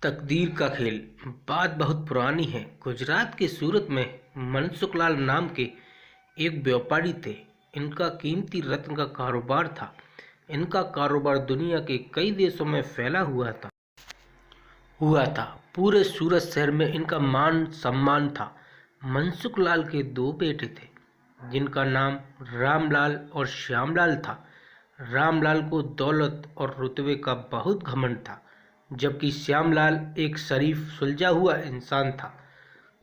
तकदीर का खेल। बात बहुत पुरानी है। गुजरात के सूरत में मनसुखलाल नाम के एक व्यापारी थे। इनका कीमती रत्न का कारोबार था। इनका कारोबार दुनिया के कई देशों में फैला हुआ था। पूरे सूरत शहर में इनका मान सम्मान था। मनसुखलाल के दो बेटे थे जिनका नाम रामलाल और श्यामलाल था। रामलाल को दौलत और रुतबे का बहुत घमंड था, जबकि श्यामलाल एक शरीफ सुलझा हुआ इंसान था।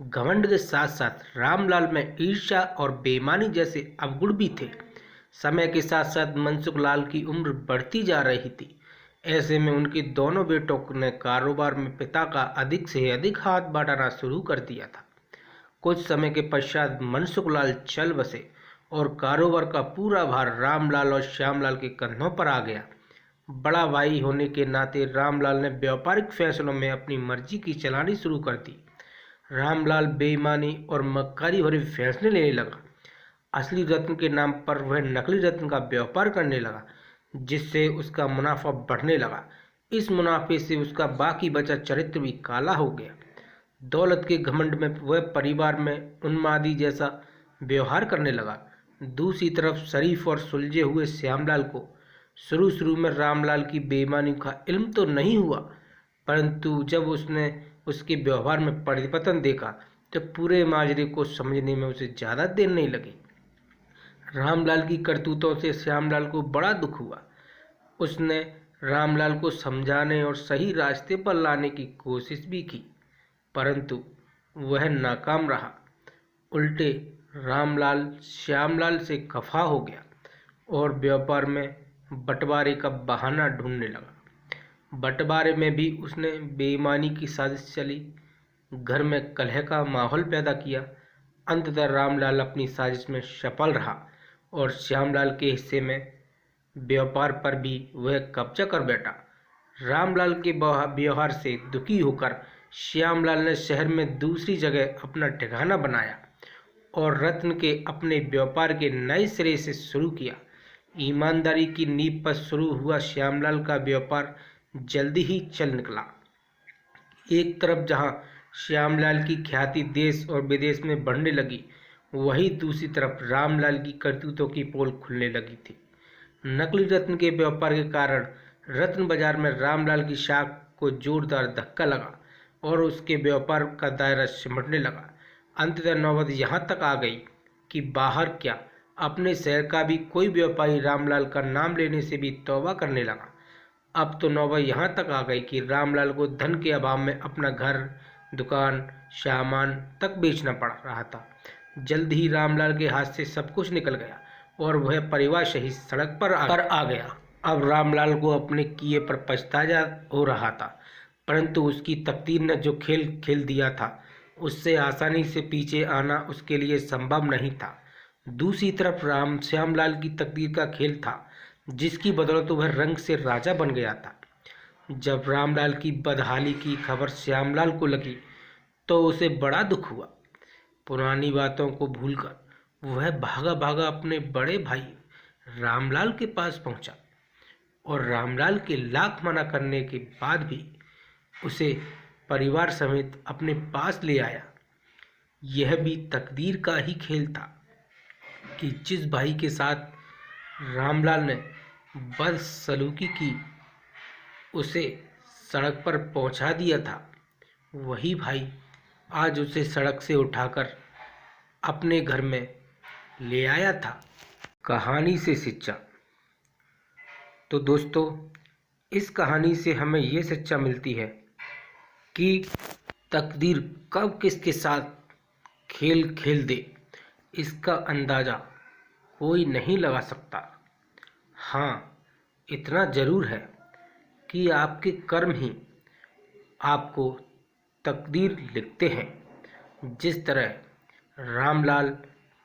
घमंड के साथ साथ रामलाल में ईर्ष्या और बेईमानी जैसे अवगुण भी थे। समय के साथ साथ मनसुखलाल की उम्र बढ़ती जा रही थी। ऐसे में उनके दोनों बेटों ने कारोबार में पिता का अधिक से अधिक हाथ बटाना शुरू कर दिया था। कुछ समय के पश्चात मनसुखलाल चल बसे और कारोबार का पूरा भार रामलाल और श्यामलाल के कंधों पर आ गया। बड़ा भाई होने के नाते रामलाल ने व्यापारिक फैसलों में अपनी मर्जी की चलानी शुरू कर दी। रामलाल बेईमानी और मक्कारी भरे फैसले लेने लगा। असली रत्न के नाम पर वह नकली रत्न का व्यापार करने लगा, जिससे उसका मुनाफा बढ़ने लगा। इस मुनाफे से उसका बाकी बचा चरित्र भी काला हो गया। दौलत के घमंड में वह परिवार में उन्मादी जैसा व्यवहार करने लगा। दूसरी तरफ शरीफ और सुलझे हुए श्यामलाल को शुरू में रामलाल की बेईमानी का इल्म तो नहीं हुआ, परंतु जब उसने उसके व्यवहार में परिवर्तन देखा तो पूरे माजरे को समझने में उसे ज़्यादा देर नहीं लगी। रामलाल की करतूतों से श्यामलाल को बड़ा दुख हुआ। उसने रामलाल को समझाने और सही रास्ते पर लाने की कोशिश भी की, परंतु वह नाकाम रहा। उल्टे रामलाल श्यामलाल से खफा हो गया और व्यापार में बंटवारे का बहाना ढूंढने लगा। बंटवारे में भी उसने बेईमानी की साजिश चली, घर में कलह का माहौल पैदा किया। अंततः रामलाल अपनी साजिश में सफल रहा और श्यामलाल के हिस्से में व्यापार पर भी वह कब्जा कर बैठा। रामलाल के व्यवहार से दुखी होकर श्यामलाल ने शहर में दूसरी जगह अपना ठिकाना बनाया और रत्न के अपने व्यापार के नए सिरे से शुरू किया। ईमानदारी की नींव पर शुरू हुआ श्यामलाल का व्यापार जल्दी ही चल निकला। एक तरफ जहां श्यामलाल की ख्याति देश और विदेश में बढ़ने लगी, वहीं दूसरी तरफ रामलाल की करतूतों की पोल खुलने लगी थी। नकली रत्न के व्यापार के कारण रत्न बाजार में रामलाल की शाख को जोरदार धक्का लगा और उसके व्यापार का दायरा सिमटने लगा। अंततः नौबत यहाँ तक आ गई कि बाहर क्या, अपने शहर का भी कोई व्यापारी रामलाल का नाम लेने से भी तौबा करने लगा। अब तो नौबत यहाँ तक आ गई कि रामलाल को धन के अभाव में अपना घर, दुकान, सामान तक बेचना पड़ रहा था। जल्द ही रामलाल के हाथ से सब कुछ निकल गया और वह परिवार सहित सड़क पर आ गया। अब रामलाल को अपने किए पर पछतावा हो रहा था, परंतु उसकी तकदीर ने जो खेल खेल दिया था, उससे आसानी से पीछे आना उसके लिए संभव नहीं था। दूसरी तरफ श्यामलाल की तकदीर का खेल था, जिसकी बदौलत वह रंग से राजा बन गया था। जब रामलाल की बदहाली की खबर श्यामलाल को लगी तो उसे बड़ा दुख हुआ। पुरानी बातों को भूलकर वह भागा भागा अपने बड़े भाई रामलाल के पास पहुंचा और रामलाल के लाख मना करने के बाद भी उसे परिवार समेत अपने पास ले आया। यह भी तकदीर का ही खेल था कि जिस भाई के साथ रामलाल ने बदसलूकी की, उसे सड़क पर पहुंचा दिया था, वही भाई आज उसे सड़क से उठाकर अपने घर में ले आया था। कहानी से शिक्षा। तो दोस्तों, इस कहानी से हमें ये शिक्षा मिलती है कि तकदीर कब किसके साथ खेल खेल दे, इसका अंदाज़ा कोई नहीं लगा सकता। हाँ, इतना ज़रूर है कि आपके कर्म ही आपको तकदीर लिखते हैं। जिस तरह रामलाल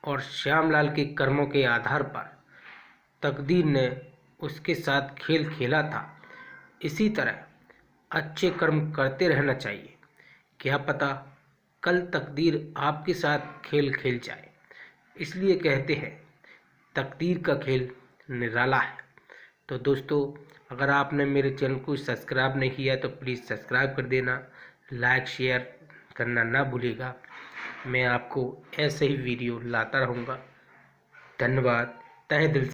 और श्यामलाल के कर्मों के आधार पर तकदीर ने उसके साथ खेल खेला था, इसी तरह अच्छे कर्म करते रहना चाहिए। क्या पता कल तकदीर आपके साथ खेल खेल जाए। इसलिए कहते हैं, तकदीर का खेल निराला है। तो दोस्तों, अगर आपने मेरे चैनल को सब्सक्राइब नहीं किया तो प्लीज़ सब्सक्राइब कर देना, लाइक शेयर करना ना भूलिएगा। मैं आपको ऐसे ही वीडियो लाता रहूँगा। धन्यवाद, तहे दिल से।